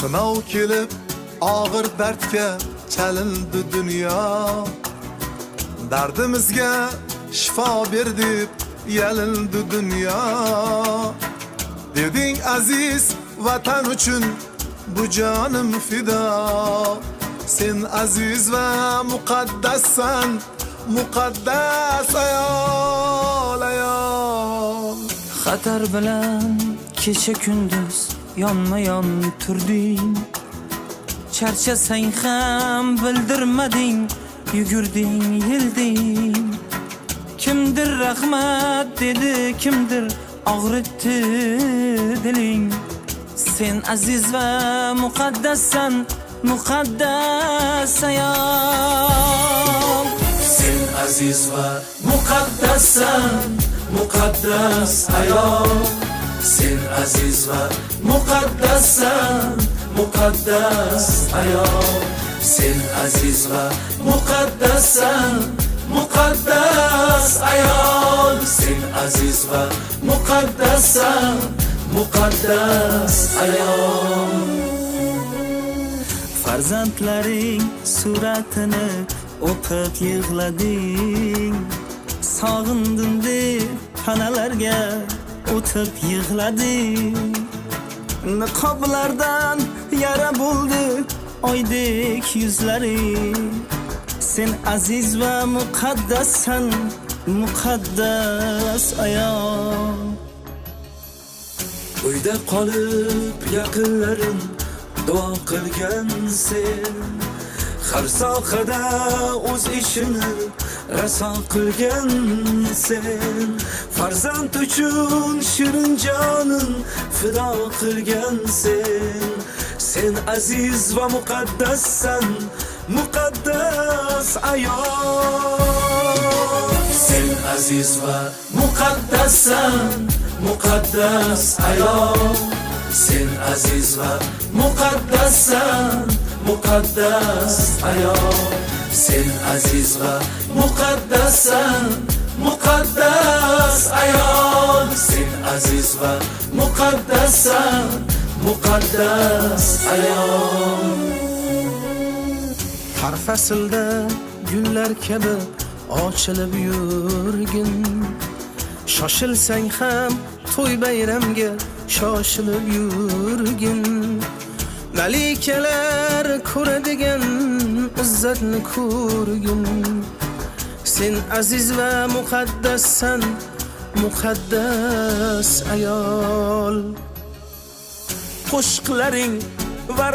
Sinov kelib og'ir dardga chalindi dunyo. Dardimizga shifo ber deb yalindi dunyo. Deding aziz vatan uchun bu jonim fido. Sen aziz va muqaddassan, muqaddas ayol, ayol. Xatar bilan kecha kunduz yonma-yon turding. Charchasang ham bildirmading, yugurding, yilding. Kimdir rahmat dedi, kimdir og'ritdi diling. Sen aziz va muqaddassan, muqaddas ayol. Sen aziz va muqaddassan, muqaddas ayol. Sen aziz va muqaddassan, muqaddas ayol. Sen aziz va muqaddassan, muqaddas ayol. Sen aziz va muqaddassan, muqaddas ayol. Farzandlaring suratini o'qib yig'lading. Sog'indim deb panalarga o'tib yig'lading. Niqoblardan yara bo'ldi oydek yuzlaring. Sen aziz va muqaddassan, muqaddas ayol. Uyda qolib yaqinlarim duo qilgan sen. Har sohada o'z ishini raso qilgan sen. Farzand uchun shirin jonin fido qilgan sen. Sen aziz va muqaddassan, muqaddas ayol. Sen aziz va muqaddassan, muqaddas ayol. Sen aziz va muqaddassan, muqaddas ayol. Sen aziz va muqaddassan, muqaddas ayol. Sen aziz va muqaddassan, muqaddas ayol. Har faslda gullar kabi ochilib yurgin. Shoshilsang ham to'y bayramga shoshilib yurgin. Malikalar ko'radigan izzatni ko'rgin. Sen aziz va muqaddassan, muqaddas ayol. Qo'shiqlaring va